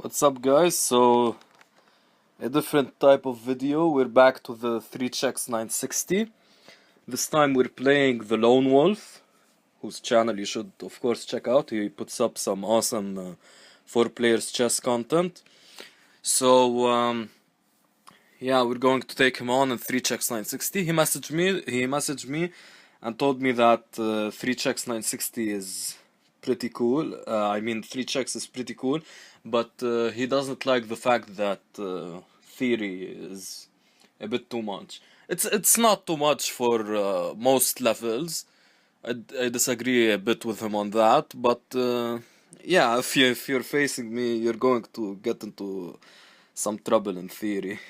What's up, guys? So, a different type of video. We're back to the 3-Checks960. This time we're playing the Lone Wolf, whose channel you should of course check out. He puts up some awesome 4 players chess content. So, yeah, we're going to take him on in 3-Checks960. He messaged me and told me that 3-Checks960 is pretty cool. I mean, 3 checks is pretty cool, but he doesn't like the fact that theory is a bit too much. It's not too much for most levels. I disagree a bit with him on that, but yeah, if you're facing me, you're going to get into some trouble in theory.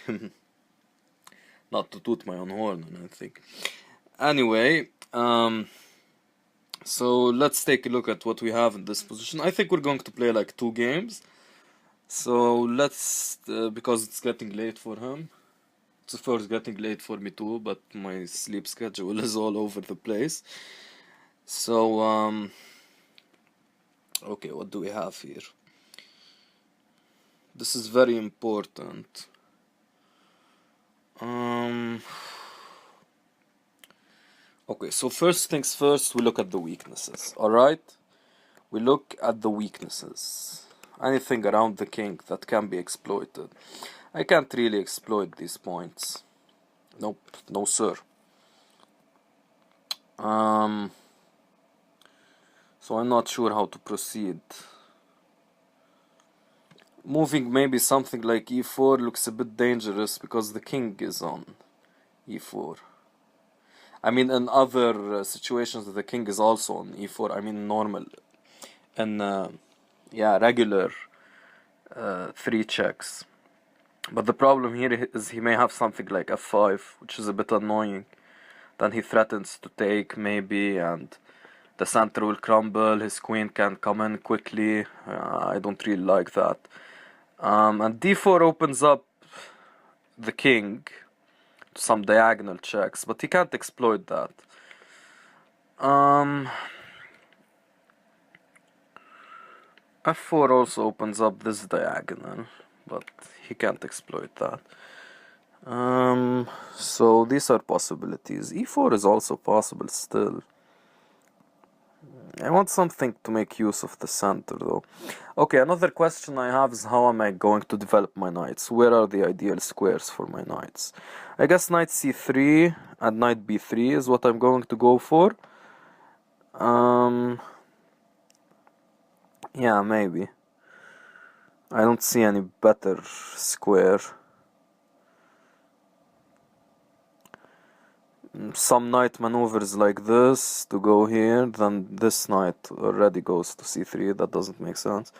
Not to toot my own horn, I think. Anyway, so let's take a look at what we have in this position. I think we're going to play like 2 games. So let's, because it's getting late for him. It's of course getting late for me too, but my sleep schedule is all over the place. So, okay, what do we have here? This is very important. Okay, so first things first, we look at the weaknesses, alright? We look at the weaknesses. Anything around the king that can be exploited. I can't really exploit these points. Nope, no sir. So I'm not sure how to proceed. Moving maybe something like e4 looks a bit dangerous because the king is on e4. I mean, in other situations the king is also on e4. I mean normal and yeah, regular 3 checks. But the problem here is he may have something like f5, which is a bit annoying. Then he threatens to take maybe, and the center will crumble. His queen can come in quickly. I don't really like that. And d4 opens up the king to some diagonal checks, but he can't exploit that. f4 also opens up this diagonal, but he can't exploit that. So these are possibilities. e4 is also possible still. I want something to make use of the center though. Okay, another question I have is how am I going to develop my knights? Where are the ideal squares for my knights? I guess knight c3 and knight b3 is what I'm going to go for. Yeah, maybe. I don't see any better square. Some knight maneuvers like this to go here, then this knight already goes to c3, that doesn't make sense.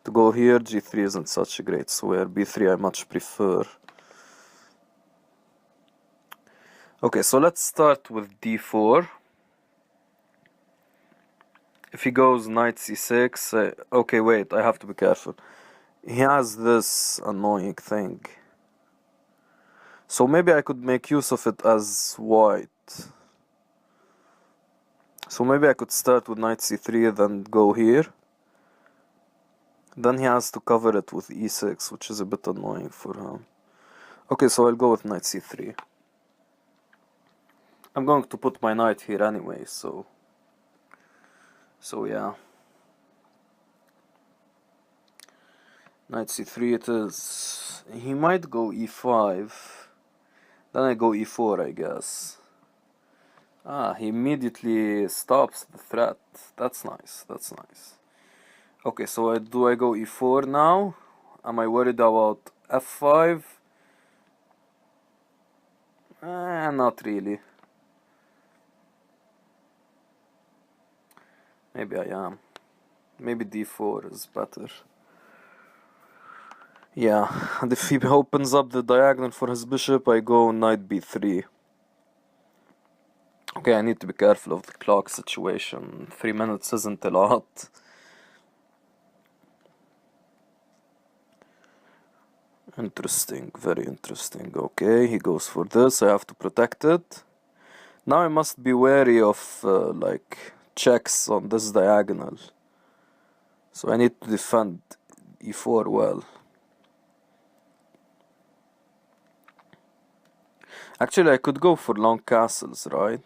To go here, g3 isn't such a great square, b3 I much prefer. Okay, so let's start with d4. If he goes knight c6, okay wait, I have to be careful. He has this annoying thing. So maybe I could make use of it as white. So maybe I could start with knight c3 then go here. Then he has to cover it with e6, which is a bit annoying for him. Okay, so I'll go with knight c3. I'm going to put my knight here anyway, so yeah. Knight c3 it is. He might go e5. Then I go e4, I guess. He immediately stops the threat. That's nice, that's nice. Okay, so do I go e4 now? Am I worried about f5? Not really. Maybe I am. Maybe d4 is better. Yeah, and if he opens up the diagonal for his bishop, I go knight b3. Okay, I need to be careful of the clock situation. 3 minutes isn't a lot. Interesting, very interesting. Okay, he goes for this, I have to protect it. Now I must be wary of like checks on this diagonal. So I need to defend e4 well. Actually, I could go for long castles, right?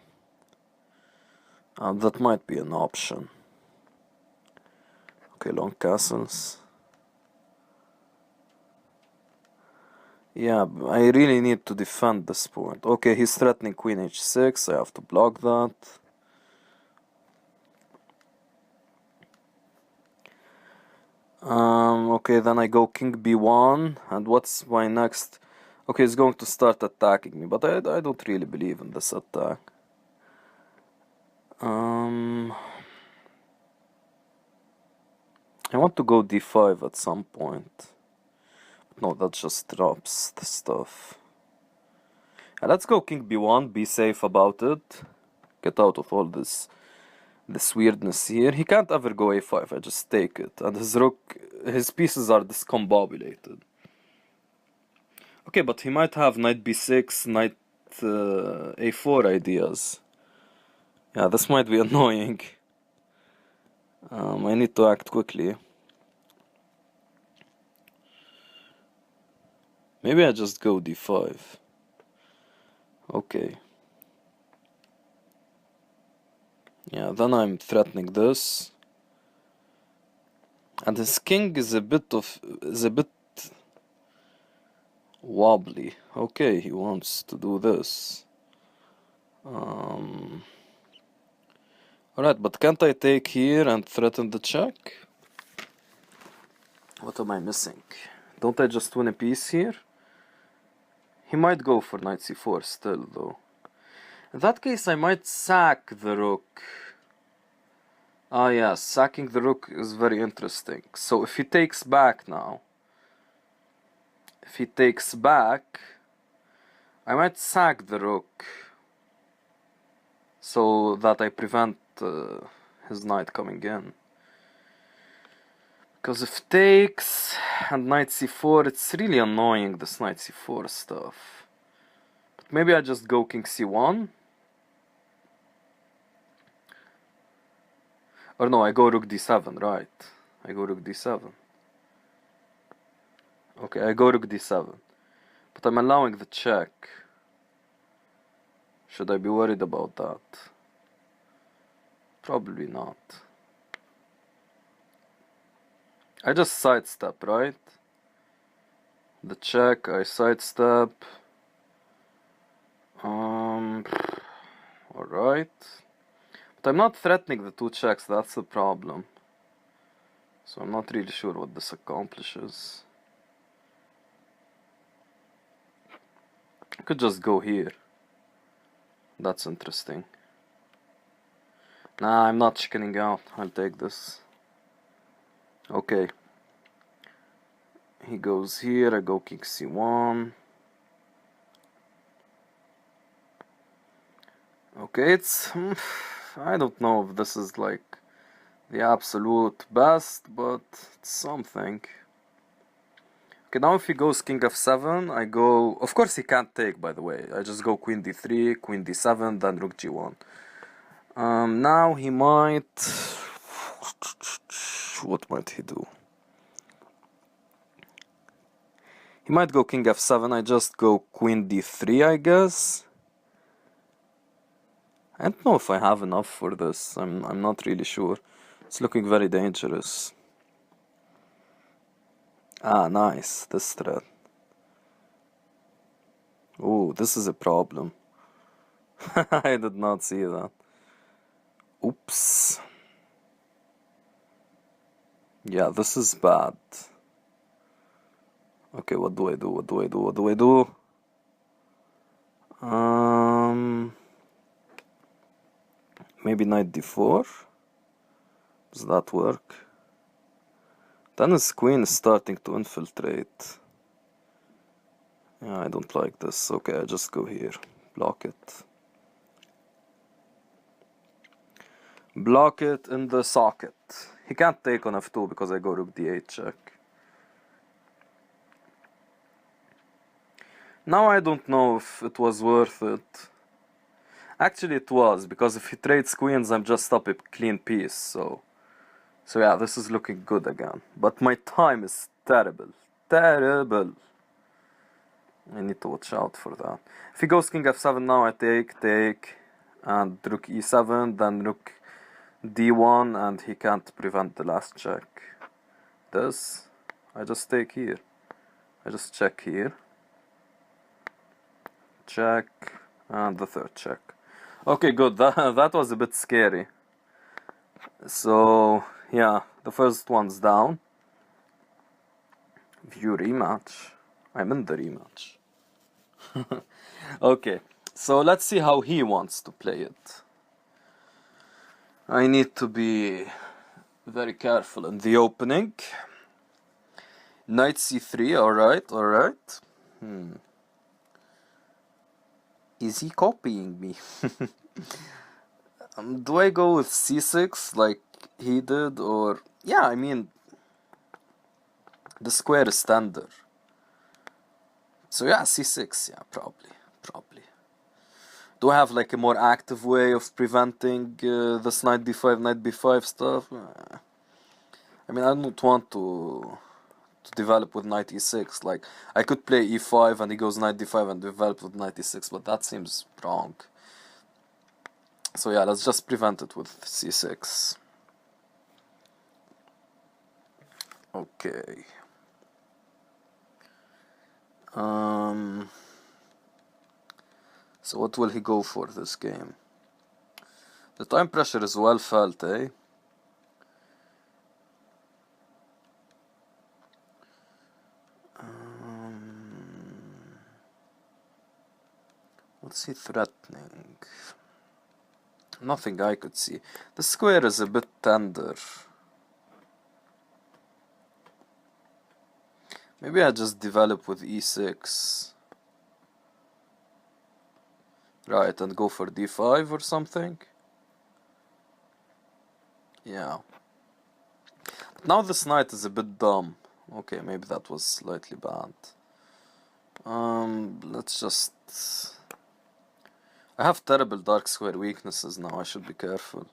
That might be an option. Okay, long castles. Yeah, I really need to defend this point. Okay, he's threatening queen h6. I have to block that. Okay, then I go king b1. And what's my next? Okay, he's going to start attacking me, but I don't really believe in this attack. I want to go d5 at some point. No, that just drops the stuff. Let's go king b1, be safe about it. Get out of all this weirdness here. He can't ever go a5, I just take it. And his rook, his pieces are discombobulated. Okay, but he might have knight b6, knight a4 ideas. Yeah, this might be annoying. I need to act quickly. Maybe I just go d5. Okay. Yeah, then I'm threatening this. And his king is a bit wobbly. Okay, he wants to do this. Alright, but can't I take here and threaten the check? What am I missing? Don't I just win a piece here? He might go for knight c4 still, though. In that case, I might sack the rook. Ah, yeah, sacking the rook is very interesting. So if he takes back now, I might sack the rook so that I prevent his knight coming in. Because if takes and knight c4, it's really annoying, this knight c4 stuff. But maybe I just go king c1. Or no, I go rook d7, right? I go rook d7. Okay, I go rook d7. But I'm allowing the check. Should I be worried about that? Probably not. I just sidestep, right? The check, I sidestep. Alright. But I'm not threatening the two checks, that's the problem. So I'm not really sure what this accomplishes. I could just go here. That's interesting. Nah, I'm not chickening out. I'll take this. Okay. He goes here, I go king c1. Okay, it's... I don't know if this is like the absolute best, but it's something. Okay, now if he goes king f7, I go... Of course he can't take, by the way. I just go queen d3, queen d7, then rook g1. Now he might... What might he do? He might go king f7, I just go queen d3, I guess. I don't know if I have enough for this, I'm not really sure. It's looking very dangerous. Ah, nice, this threat. Oh, this is a problem. I did not see that. Oops. Yeah, this is bad. Okay, what do I do? What do I do? What do I do? Maybe knight d4? Does that work? Then his queen is starting to infiltrate. Yeah, I don't like this. Okay, I just go here. Block it. Block it in the socket. He can't take on f2 because I go rook d8 check. Now I don't know if it was worth it. Actually it was, because if he trades queens I'm just up a clean piece, so yeah, this is looking good again. But my time is terrible. Terrible. I need to watch out for that. If he goes king f7 now, I take, and rook e7, then rook d1, and he can't prevent the last check. This, I just take here. I just check here. Check, and the third check. Okay, good. That was a bit scary. So, yeah, the first one's down. View rematch. I'm in the rematch. Okay, so let's see how he wants to play it. I need to be very careful in the opening. Knight c3, alright. Is he copying me? Do I go with c6 like he did, or... Yeah, I mean, the square is standard. So yeah, c6, yeah, probably. Do I have like a more active way of preventing this knight d5, knight b5 stuff? I mean, I don't want to develop with knight e6. Like, I could play e5 and he goes knight d5 and develop with knight e6, but that seems wrong. So yeah, let's just prevent it with c6. Okay. So what will he go for this game? The time pressure is well felt, eh? What's he threatening? Nothing I could see. The square is a bit tender. Maybe I just develop with e6. Right, and go for d5 or something. Yeah. But now this knight is a bit dumb. Okay, maybe that was slightly bad. Let's just... I have terrible dark square weaknesses now, I should be careful.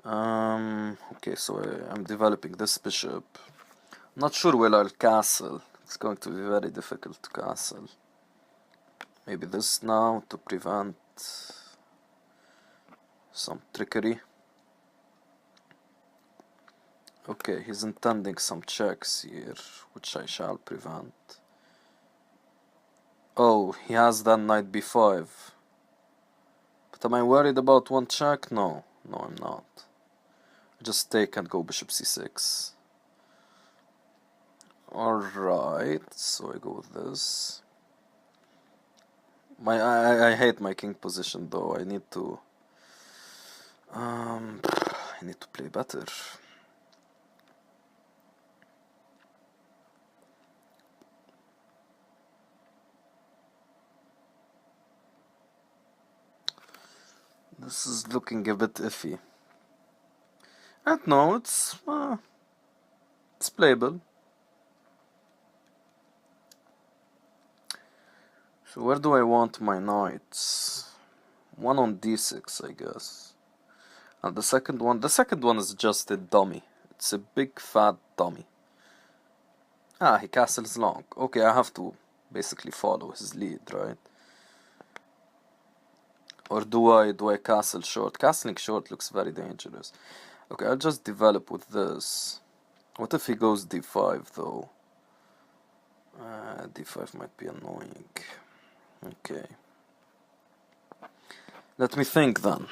Okay, so I'm developing this bishop. Not sure where I'll castle. It's going to be very difficult to castle. Maybe this now to prevent some trickery. Okay, he's intending some checks here, which I shall prevent. Oh, he has then knight b5. But am I worried about one check? No, I'm not. I just take and go bishop c6. Alright, so I go with this. I hate my king position though. I need to play better. This is looking a bit iffy. And no, it's playable. So where do I want my knights? One on d6, I guess. And the second one is just a dummy. It's a big fat dummy. Ah, he castles long. Okay, I have to basically follow his lead, right? Or do I castle short? Castling short looks very dangerous. Okay, I'll just develop with this. What if he goes d5 though? D5 might be annoying. Okay. Let me think then.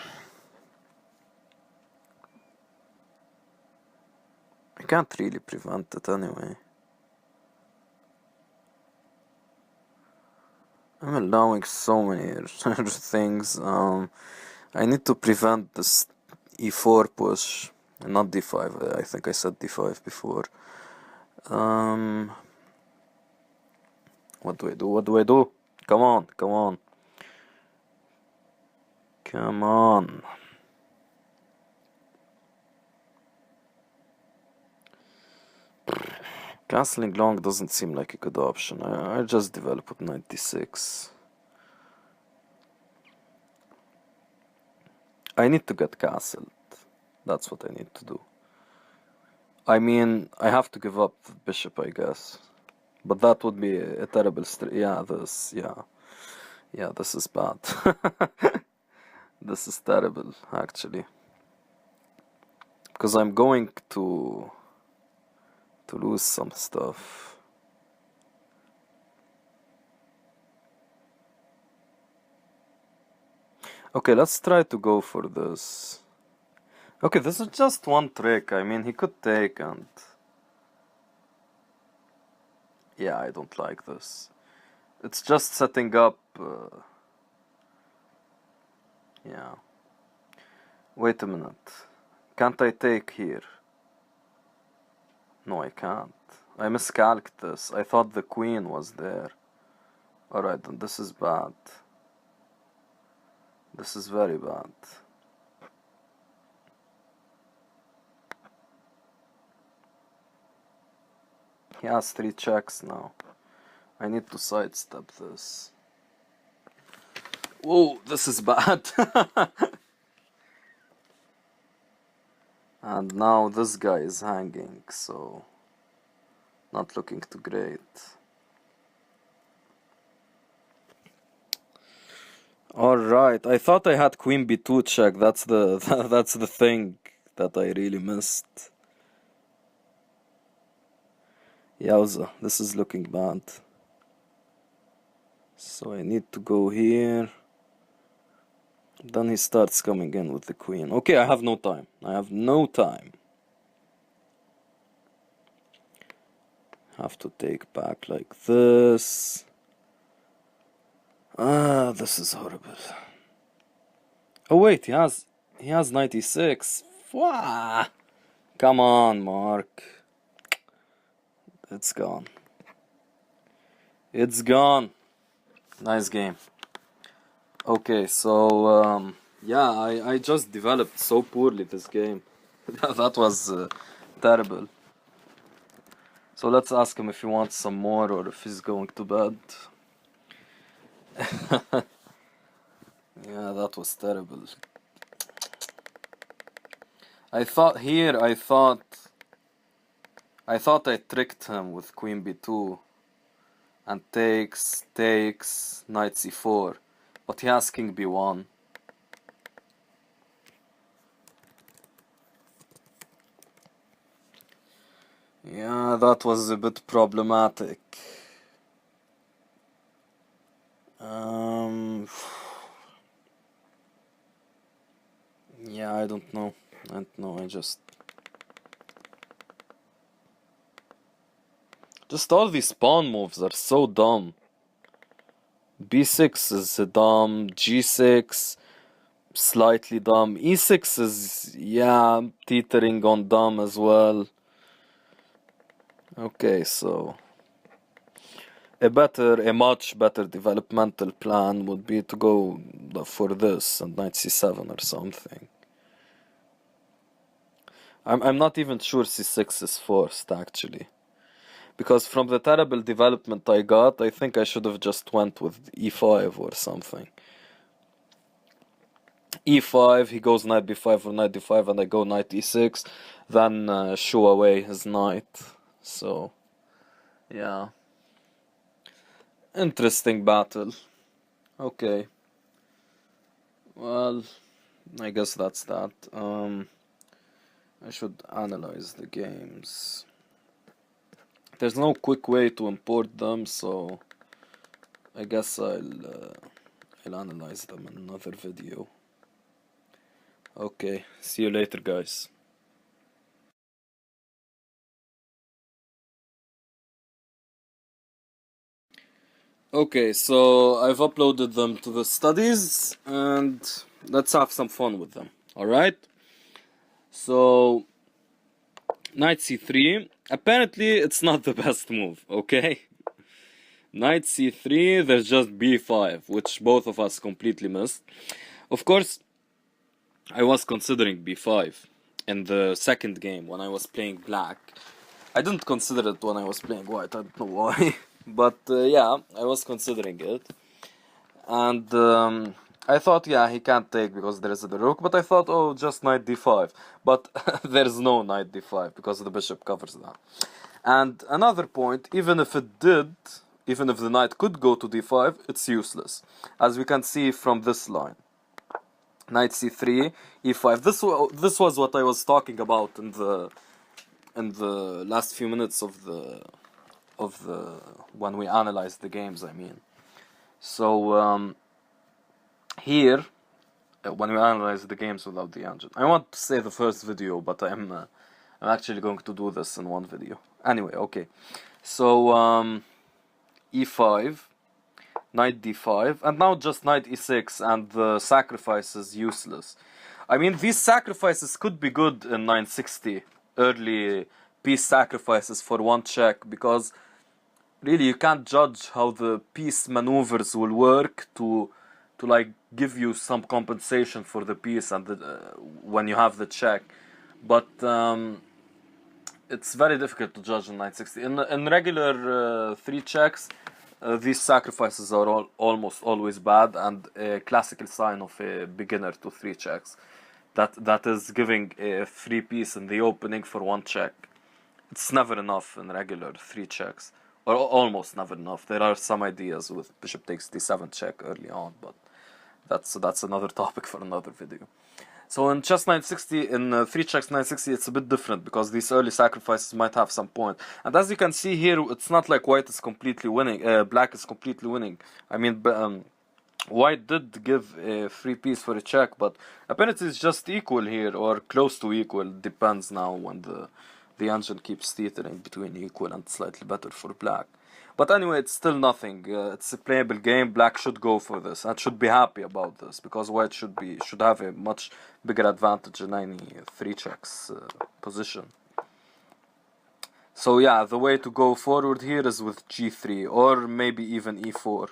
I can't really prevent it anyway. I'm allowing so many things. I need to prevent this e4 push, not d5. I think I said d5 before. What do I do? What do I do? Come on, come on. Come on. Castling long doesn't seem like a good option. I just develop with knight d6. I need to get castled. That's what I need to do. I mean, I have to give up the bishop, I guess. But that would be a terrible yeah, this is bad. This is terrible, actually. Because I'm going to lose some stuff. Okay, let's try to go for this. Okay, this is just one trick. I mean, he could take and... Yeah, I don't like this. It's just setting up... Yeah. Wait a minute. Can't I take here? No, I can't. I miscalculated this. I thought the queen was there. Alright, then this is bad. This is very bad. He has 3 checks now. I need to sidestep this. Whoa, this is bad. And now this guy is hanging, so not looking too great. Alright, I thought I had queen b2 check. That's the that's the thing that I really missed. Yowza, this is looking bad. So I need to go here. Then he starts coming in with the queen. Okay, I have no time. I have no time. Have to take back like this. Ah, this is horrible. Oh wait, he has 96. Wah! Come on, Mark. It's gone. It's gone. Nice game. Okay, so yeah, I just developed so poorly this game. That was terrible. So let's ask him if he wants some more or if he's going to bed. Yeah, that was terrible. I thought I tricked him with queen b2 and takes knight c4, but he has king b1. Yeah, that was a bit problematic. Yeah, I don't know. Just all these pawn moves are so dumb. b6 is dumb, g6 slightly dumb, e6 is, yeah, teetering on dumb as well. Okay, so a much better developmental plan would be to go for this and knight c7 or something. I'm not even sure c6 is forced, actually. Because from the terrible development I got, I think I should have just went with e5 or something. e5, he goes knight b5 or knight d5, and I go knight e6, then shoo away his knight. So, yeah. Interesting battle. Okay. Well, I guess that's that. I should analyze the games. There's no quick way to import them, so I guess I'll analyze them in another video. Okay, see you later, guys. Okay, so I've uploaded them to the studies, and let's have some fun with them, alright? So, knight c3, apparently it's not the best move, okay? Knight c3, there's just b5, which both of us completely missed. Of course, I was considering b5 in the second game when I was playing black. I didn't consider it when I was playing white, I don't know why. But yeah, I was considering it. And I thought, yeah, he can't take because there is the rook. But I thought, oh, just knight d5. But there's no knight d5 because the bishop covers that. And another point, even if the knight could go to d5, it's useless, as we can see from this line. Knight c3, e5. This was what I was talking about in the last few minutes of the when we analyzed the games, I mean. So here, when we analyze the games without the engine, I want to say the first video, but I'm actually going to do this in one video. Anyway, okay. So e5, knight d5, and now just knight e6, and the sacrifice is useless. I mean, these sacrifices could be good in 960, early piece sacrifices for one check, because really you can't judge how the piece maneuvers will work to like give you some compensation for the piece and when you have the check. But it's very difficult to judge in 960. In regular 3 checks, these sacrifices are almost always bad, and a classical sign of a beginner to 3 checks. That is giving a free piece in the opening for 1 check. It's never enough in regular 3 checks, or almost never enough. There are some ideas with bishop takes d7 check early on, but that's another topic for another video. So in chess 960, in 3 checks 960, it's a bit different, because these early sacrifices might have some point. And as you can see here, it's not like white is completely winning, black is completely winning. I mean, white did give a free piece for a check, but apparently it's just equal here, or close to equal. Depends now when the engine keeps teetering between equal and slightly better for black. But anyway, it's still nothing. It's a playable game. Black should go for this and should be happy about this, because white should have a much bigger advantage in any 3 checks position. So yeah, the way to go forward here is with g3, or maybe even e4.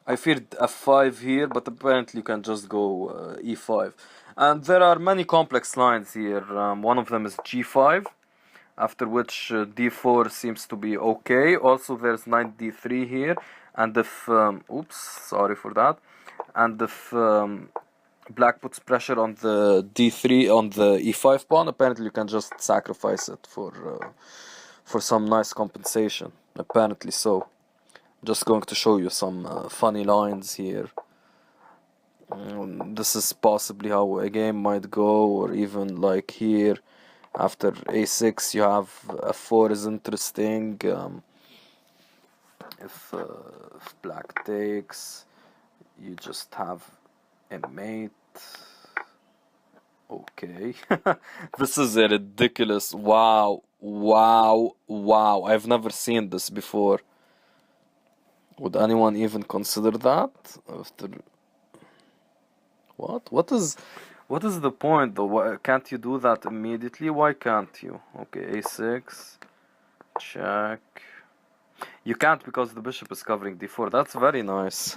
I feared f5 here, but apparently you can just go e5. And there are many complex lines here. One of them is g5, after which d4 seems to be okay. Also there's knight d3 here, and if oops, sorry for that. And if black puts pressure on the d3, on the e5 pawn, apparently you can just sacrifice it for some nice compensation. Apparently so. Just going to show you some funny lines here. This is possibly how a game might go, or even like here, after a6 you have f4 is interesting. If black takes, you just have a mate. Okay. This is a ridiculous, wow, I've never seen this before. Would anyone even consider that? After what is the point though? Why can't you do that immediately? Why can't you? Okay, a6 check. You can't, because the bishop is covering d4. That's very nice.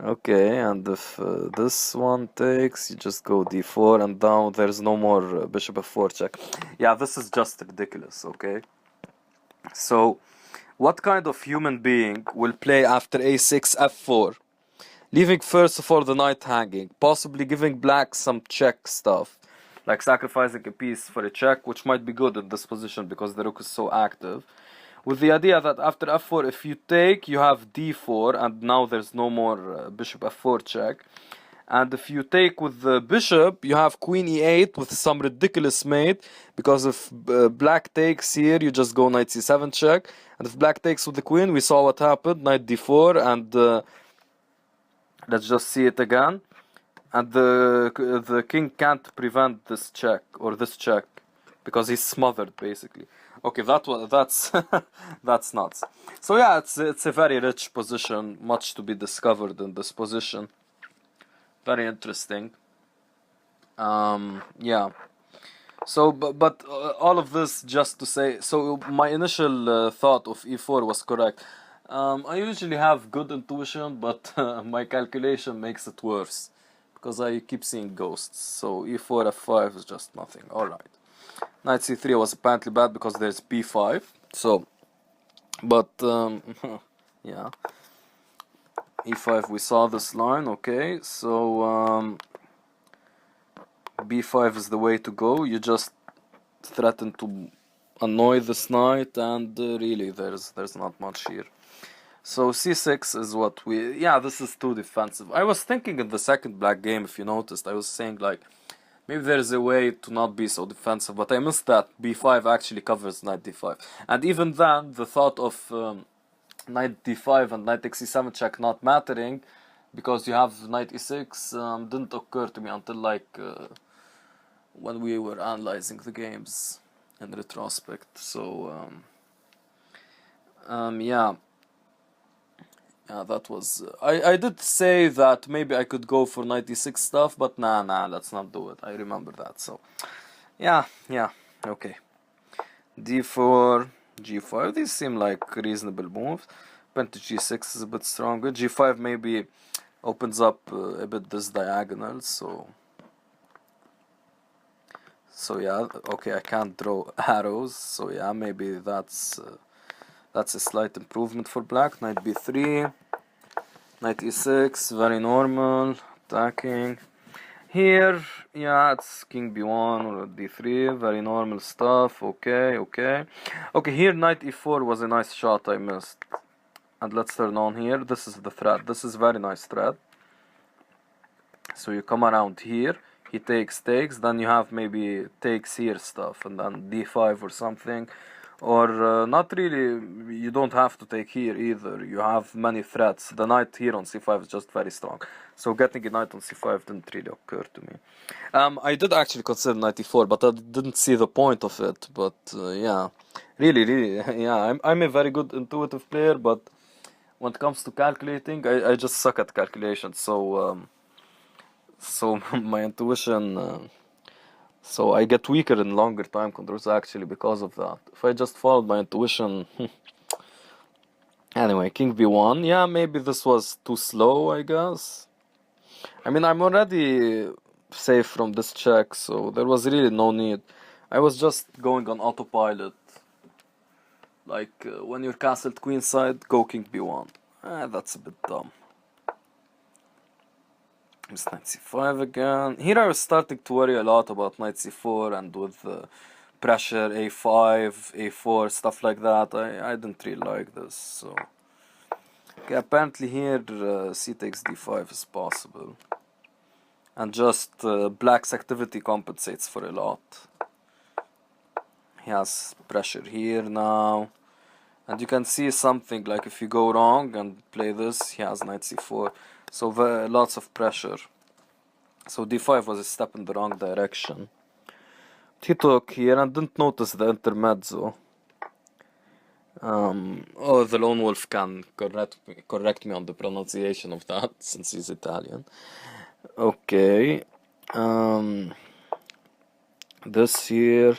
Okay, and if this one takes, you just go d4, and now there's no more bishop f4 check. Yeah, this is just ridiculous. Okay, so what kind of human being will play after a6 f4, leaving first of all the knight hanging, possibly giving black some check stuff, like sacrificing a piece for a check, which might be good in this position because the rook is so active, with the idea that after f4, if you take, you have d4, and now there's no more bishop f4 check. And if you take with the bishop, you have queen e8 with some ridiculous mate, because if black takes here, you just go knight c7 check. And if black takes with the queen, we saw what happened, knight d4, and let's just see it again. And the king can't prevent this check, or this check, because he's smothered, basically. Okay, that's that's nuts. So yeah, it's a very rich position, much to be discovered in this position. Very interesting. Yeah. So, but all of this just to say, so my initial thought of e4 was correct. I usually have good intuition, but my calculation makes it worse, because I keep seeing ghosts. So e4, f5 is just nothing. Alright. Knight c3 was apparently bad because there's b5. So, but, yeah. e5, we saw this line, okay. So, b5 is the way to go. You just threaten to annoy this knight, and really there's not much here. So c6 is what we... Yeah, this is too defensive. I was thinking in the second black game, if you noticed, I was saying like, maybe there's a way to not be so defensive, but I missed that b5 actually covers knight d5. And even then, the thought of knight d5 and knight xe7 check not mattering, because you have knight e6, didn't occur to me until like when we were analyzing the games in retrospect. So yeah, that was... I did say that maybe I could go for knight e6 stuff, but nah, let's not do it. I remember that. So yeah, okay. d4, g5, these seem like reasonable moves. Went to g6 is a bit stronger. g5 maybe opens up a bit this diagonal, so yeah, okay, I can't draw arrows, so yeah, maybe that's a slight improvement for black. Knight b3, knight e6, very normal, attacking. Here, yeah, it's king b1 or d3, very normal stuff. Okay, here knight e4 was a nice shot I missed. And let's turn on here. This is the thread. This is very nice thread. So you come around here, he takes, then you have maybe takes here stuff, and then d5 or something. Or not really, you don't have to take here either. You have many threats. The knight here on c5 is just very strong. So getting a knight on c5 didn't really occur to me. I did actually consider knight e4, but I didn't see the point of it. But yeah, really, yeah, I'm a very good intuitive player, but when it comes to calculating, I just suck at calculations. So my intuition... So I get weaker in longer time controls actually because of that. If I just followed my intuition... Anyway, king b1. Yeah, maybe this was too slow, I guess. I mean, I'm already safe from this check, so there was really no need. I was just going on autopilot. Like, when you're castled queenside, go king b1. That's a bit dumb. It's knight c5 again. Here I was starting to worry a lot about knight c4 and with pressure a5, a4, stuff like that. I didn't really like this. So okay, apparently here c takes d5 is possible. And just black's activity compensates for a lot. He has pressure here now. And you can see something like if you go wrong and play this, he has knight c4. So lots of pressure. So d5 was a step in the wrong direction. He took here and didn't notice the intermezzo. Oh, the lone wolf can correct me on the pronunciation of that, since he's Italian. Okay. This here...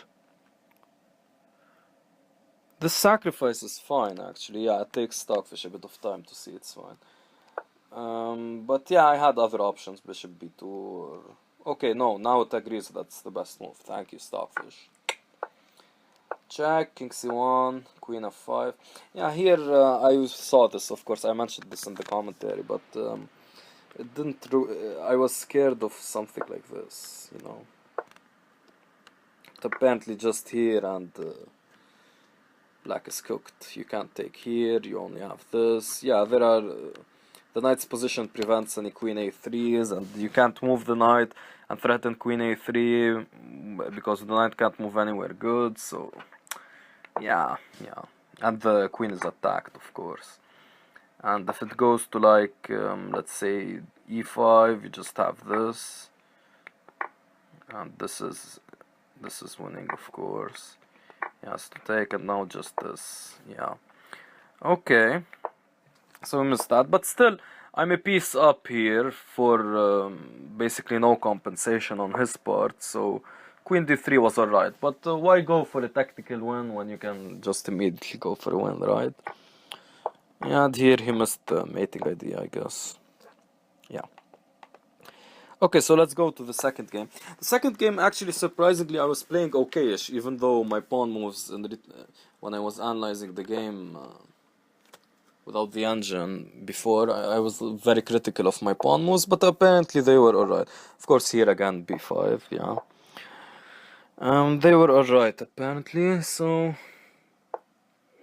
This sacrifice is fine, actually. Yeah, it takes Stockfish a bit of time to see it's fine. But yeah, I had other options, bishop b2 or... Okay, no, now it agrees that's the best move. Thank you, Stockfish. Check, king c1, queen f5. Yeah, here I saw this, of course, I mentioned this in the commentary, but it didn't... I was scared of something like this, you know. But apparently just here and... black is cooked. You can't take here, you only have this. Yeah, there are... the knight's position prevents any queen a3s, and you can't move the knight and threaten queen a3 because the knight can't move anywhere good, so... Yeah. And the queen is attacked, of course. And if it goes to like, let's say e5, you just have this. And this is winning, of course. He has to take, and now just this. Yeah. Okay. So we missed that, but still, I'm a piece up here for basically no compensation on his part. So queen d3 was alright, but why go for a tactical win when you can just immediately go for a win, right? Yeah, and here he missed the mating idea, I guess. Yeah. Okay, so let's go to the second game. The second game, actually, surprisingly, I was playing okay-ish, even though my pawn moves, when I was analyzing the game without the engine before, I was very critical of my pawn moves, but apparently they were alright. Of course, here again, b5, yeah. They were alright apparently, so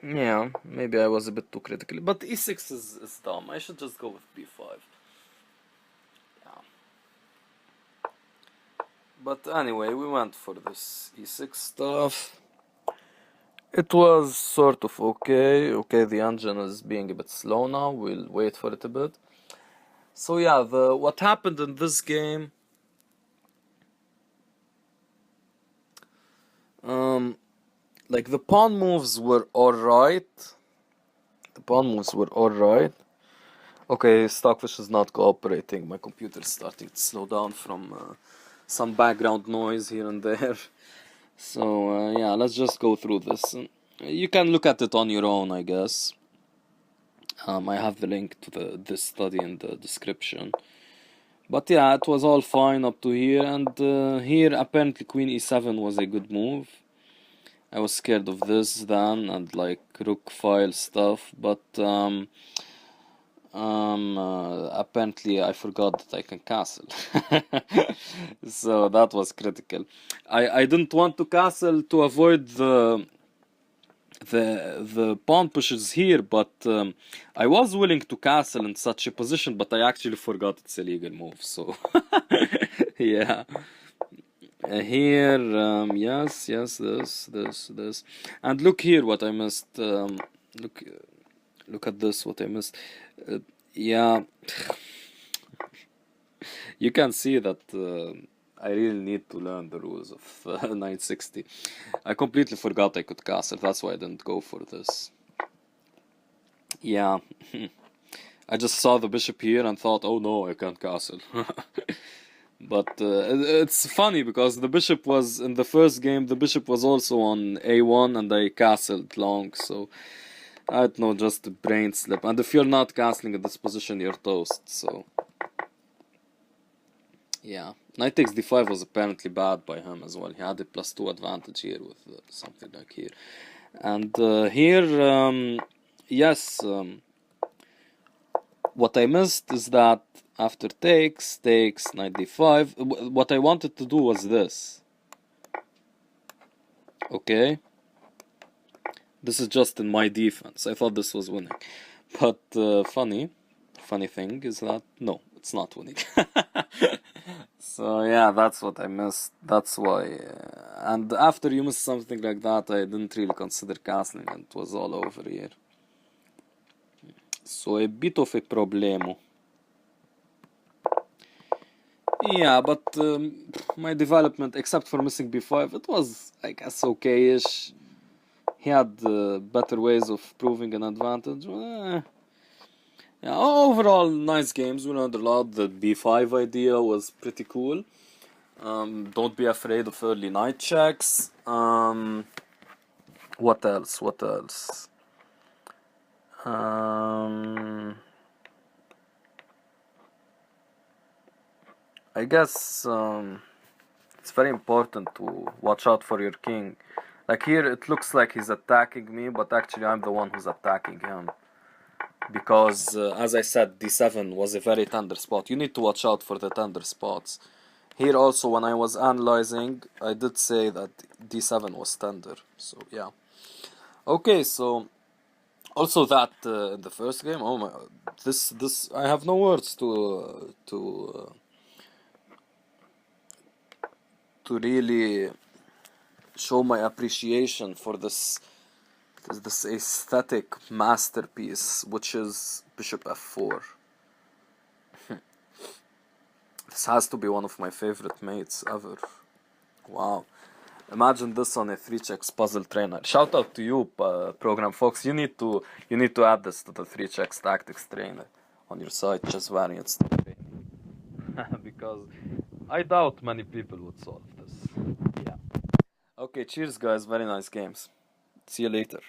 yeah, maybe I was a bit too critical. But e6 is dumb. I should just go with b5. Yeah. But anyway, we went for this e6 stuff. It was sort of okay. Okay, the engine is being a bit slow now. We'll wait for it a bit. So yeah, what happened in this game, like the pawn moves were alright. The pawn moves were alright. Okay, Stockfish is not cooperating. My computer is starting to slow down from some background noise here and there. So yeah, let's just go through this. You can look at it on your own, I guess. I have the link to this study in the description. But yeah, it was all fine up to here, and here apparently Queen e7 was a good move. I was scared of this then, and like rook file stuff, but apparently I forgot that I can castle. So that was critical. I didn't want to castle to avoid the pawn pushes here, but I was willing to castle in such a position, but I actually forgot it's a legal move, so yeah. Here, yes, this, and look here what I missed. Look at this, what I missed. Yeah, you can see that I really need to learn the rules of 960. I completely forgot I could castle, that's why I didn't go for this. Yeah, I just saw the bishop here and thought, oh no, I can't castle. But it's funny because the bishop was, in the first game, the bishop was also on a1 and I castled long, so I don't know, just a brain slip. And if you're not castling in this position, you're toast, so yeah. Knight takes d5 was apparently bad by him as well. He had a +2 advantage here with something like here. And here, yes, what I missed is that after takes, knight d5, what I wanted to do was this. Okay? This is just in my defense. I thought this was winning. But funny thing is that, no, it's not winning. So yeah, that's what I missed. That's why. And after you miss something like that, I didn't really consider castling, and it was all over here. So a bit of a problemo. Yeah, but my development, except for missing b5, it was, I guess, okay-ish. He had better ways of proving an advantage. Yeah, overall, nice games. We learned a lot. The b5 idea was pretty cool. Don't be afraid of early knight checks. What else? What else? I guess it's very important to watch out for your king. Like here, it looks like he's attacking me, but actually I'm the one who's attacking him. Because, as I said, d7 was a very tender spot. You need to watch out for the tender spots. Here also, when I was analyzing, I did say that d7 was tender. So, yeah. Okay, so also that in the first game, oh my, this I have no words to really show my appreciation for this aesthetic masterpiece, which is bishop f4. This has to be one of my favorite mates ever. Wow. Imagine this on a 3-checks puzzle trainer. Shout out to you, Program Fox. You need to add this to the 3-checks tactics trainer on your site, chess variants. Because I doubt many people would solve this. Yeah. Okay, cheers guys, very nice games. See you later.